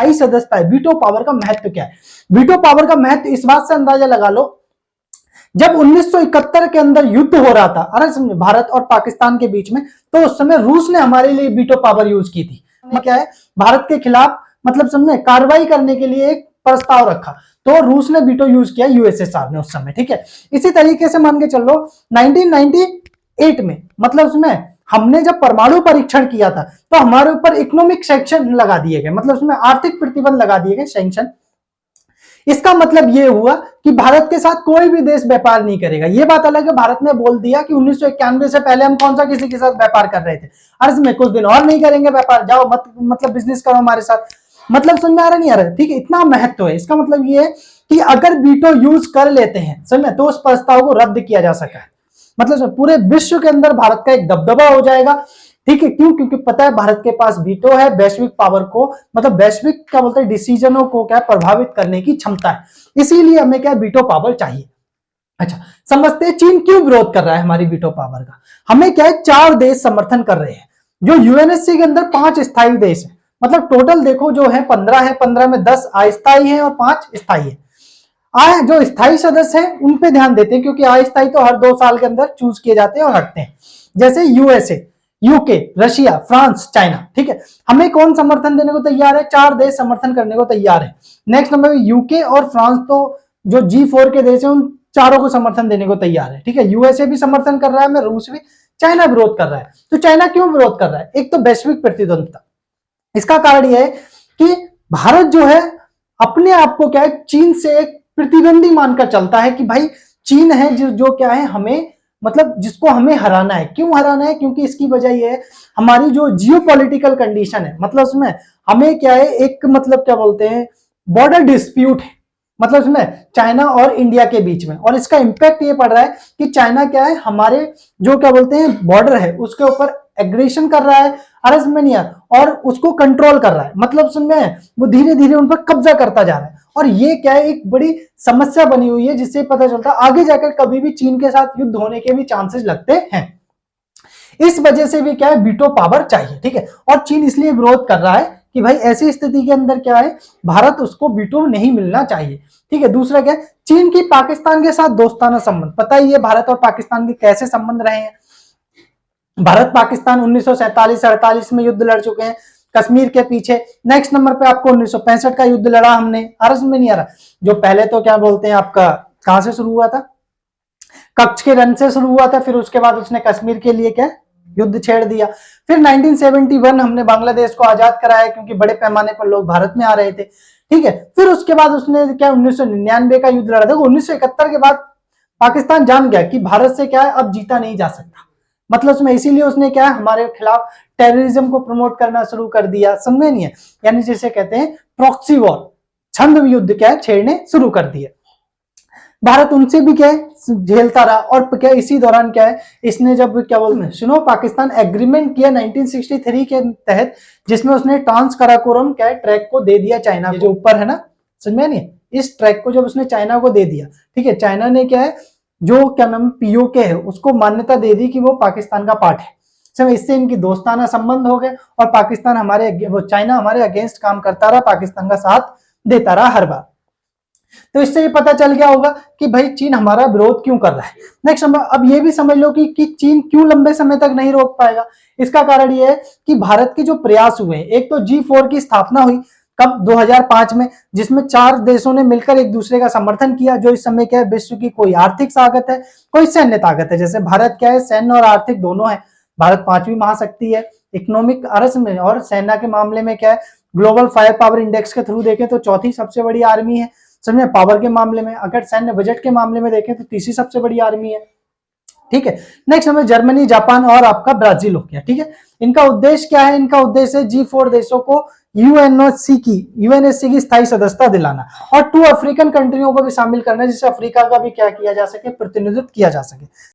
स्थायी सदस्यता है, वीटो पावर का महत्व क्या है। वीटो पावर का महत्व इस बात से अंदाजा लगा लो, जब 1971 के अंदर युद्ध हो रहा था, अरे समझे, भारत और पाकिस्तान के बीच में, तो उस समय रूस ने हमारे लिए वीटो पावर यूज की थी। क्या है, भारत के खिलाफ मतलब समझे कार्रवाई करने के लिए एक प्रस्ताव रखा, तो रूस ने वीटो यूज किया, यूएसएसआर ने उस समय। ठीक है, इसी तरीके से मान के चलो 1998 में, मतलब उसमें हमने जब परमाणु परीक्षण किया था तो हमारे ऊपर इकोनॉमिक सैंक्शन लगा दिए गए, मतलब उसमें आर्थिक प्रतिबंध लगा दिए गए, सैंक्शन। इसका मतलब यह हुआ कि भारत के साथ कोई भी देश व्यापार नहीं करेगा। यह बात अलग है, भारत ने बोल दिया कि 1991 से पहले हम कौन सा किसी के साथ व्यापार कर रहे थे, अर्ज में कुछ दिन और नहीं करेंगे व्यापार, जाओ मत मतलब बिजनेस करो हमारे साथ। मतलब समझ में आ रहा नहीं आ रहा? ठीक है, इतना महत्व है। इसका मतलब यह है कि अगर वीटो यूज कर लेते हैं समझ, तो उस प्रस्ताव को रद्द किया जा सका है। मतलब पूरे विश्व के अंदर भारत का एक दबदबा हो जाएगा। ठीक है, क्यों? क्योंकि पता है भारत के पास वीटो है, वैश्विक पावर को मतलब वैश्विक क्या बोलते हैं डिसीजनों को क्या प्रभावित करने की क्षमता है, इसीलिए हमें क्या वीटो पावर चाहिए। अच्छा, समझते हैं चीन क्यों विरोध कर रहा है हमारी वीटो पावर का। हमें क्या है, 4 देश समर्थन कर रहे हैं, जो यूएनएससी के अंदर 5 स्थायी देश है, मतलब टोटल देखो जो है 15 है, 15 में 10 अस्थायी है और 5 स्थायी है। जो स्थायी सदस्य हैं उन पे ध्यान देते हैं, क्योंकि अस्थायी तो हर 2 साल के अंदर चूज किए जाते हैं और हटते हैं, जैसे USA, UK, Russia, France, China. ठीक है, हमें कौन समर्थन देने को तैयार है? 4 देश समर्थन करने को तैयार है। नेक्स्ट नंबर में यूके और फ्रांस, तो जो G4 के देश है उन चारों को समर्थन देने को तैयार है। ठीक है, यूएसए भी समर्थन कर रहा है, मैं रूस भी, चाइना विरोध कर रहा है। तो चाइना क्यों विरोध कर रहा है? एक तो वैश्विक प्रतिद्वंदता, इसका कारण यह है कि भारत जो है अपने आप को क्या है चीन से एक प्रतिद्वंदी मानकर चलता है कि भाई चीन है जो क्या है हमें मतलब जिसको हमें हराना है। क्यों हराना है? क्योंकि इसकी वजह यह है हमारी जो जियोपॉलिटिकल कंडीशन है, मतलब उसमें हमें क्या है एक मतलब क्या बोलते हैं बॉर्डर डिस्प्यूट है, मतलब उसमें चाइना और इंडिया के बीच में, और इसका इंपैक्ट ये पड़ रहा है कि चाइना क्या है हमारे जो क्या बोलते हैं बॉर्डर है उसके ऊपर एग्रेशन कर रहा है, अरसमेनिया, और उसको कंट्रोल कर रहा है, मतलब उसमें वो धीरे धीरे उन पर कब्जा करता जा रहा है। और ये क्या है एक बड़ी समस्या बनी हुई है, जिससे पता चलता है आगे जाकर कभी भी चीन के साथ युद्ध होने के भी चांसेस लगते हैं। इस वजह से भी क्या है वीटो पावर चाहिए। ठीक है, और चीन इसलिए विरोध कर रहा है कि भाई ऐसी स्थिति के अंदर क्या है भारत उसको वीटो नहीं मिलना चाहिए। ठीक है, दूसरा क्या है, चीन की पाकिस्तान के साथ दोस्ताना संबंध, पता ही है भारत और पाकिस्तान के कैसे संबंध रहे हैं। भारत पाकिस्तान 1947-48 में युद्ध लड़ चुके हैं कश्मीर के पीछे। नेक्स्ट नंबर पे आपको 1965 का युद्ध लड़ा हमने, अर्ज में नहीं आ रहा, जो पहले तो क्या बोलते हैं आपका कहां से शुरू हुआ था, कच्छ के रण से शुरू हुआ था, फिर उसके बाद उसने कश्मीर के लिए क्या युद्ध छेड़ दिया। फिर 1971 हमने बांग्लादेश को आजाद कराया, क्योंकि बड़े पैमाने पर लोग भारत में आ रहे थे। ठीक है, फिर उसके बाद उसने क्या 1999 का युद्ध लड़ा था। 1971 के बाद पाकिस्तान जान गया कि भारत से क्या है अब जीता नहीं जा सकता, मतलब उसमें इसीलिए उसने क्या है हमारे खिलाफ टेररिज्म को प्रमोट करना शुरू कर दिया, समझे नहीं है, यानी जिसे कहते हैं प्रॉक्सी वॉर, छंद युद्ध क्या है छेड़ने शुरू कर दिए। भारत उनसे भी क्या है झेलता रहा, और क्या इसी दौरान क्या है इसने जब क्या बोलते हैं सुनो पाकिस्तान एग्रीमेंट किया 1963 के तहत, जिसमें उसने ट्रांस कराकोरम क्या है ट्रैक को दे दिया चाइना, जो ऊपर है ना, समझे नहीं, इस ट्रैक को जब उसने चाइना को दे दिया, ठीक है, चाइना ने क्या है जो क्या नाम पीओके है उसको मान्यता दे दी कि वो पाकिस्तान का पार्ट है। इससे इनकी दोस्ताना संबंध हो गए, और पाकिस्तान हमारे वो चाइना हमारे अगेंस्ट काम करता रहा, पाकिस्तान का साथ देता रहा हर बार। तो इससे ये पता चल गया होगा कि भाई चीन हमारा विरोध क्यों कर रहा है। नेक्स्ट नंबर, अब ये भी समझ लो कि चीन क्यों लंबे समय तक नहीं रोक पाएगा। इसका कारण ये है कि भारत के जो प्रयास हुए हैं, एक तो G4 की स्थापना हुई कब 2005 में, जिसमें 4 देशों ने मिलकर एक दूसरे का समर्थन किया, जो इस समय क्या है विश्व की कोई आर्थिक ताकत है कोई सैन्य ताकत है। जैसे भारत क्या है सैन्य और आर्थिक दोनों है, भारत 5वीं महाशक्ति है इकोनॉमिक अर्थ में, और सेना के मामले में क्या है ग्लोबल फायर पावर इंडेक्स के थ्रू देखें तो 4थी सबसे बड़ी आर्मी है, समझे, पावर के मामले में। अगर सैन्य बजट के मामले में देखें तो 3री सबसे बड़ी आर्मी है। ठीक है, नेक्स्ट हमें जर्मनी, जापान और आपका ब्राजील हो गया। ठीक है, इनका उद्देश्य क्या है, इनका उद्देश्य है G4 देशों को यूएनएससी की स्थायी सदस्यता दिलाना, और 2 अफ्रीकन कंट्रियों को भी शामिल करना, जिससे अफ्रीका का भी क्या किया जा सके प्रतिनिधित्व किया जा सके।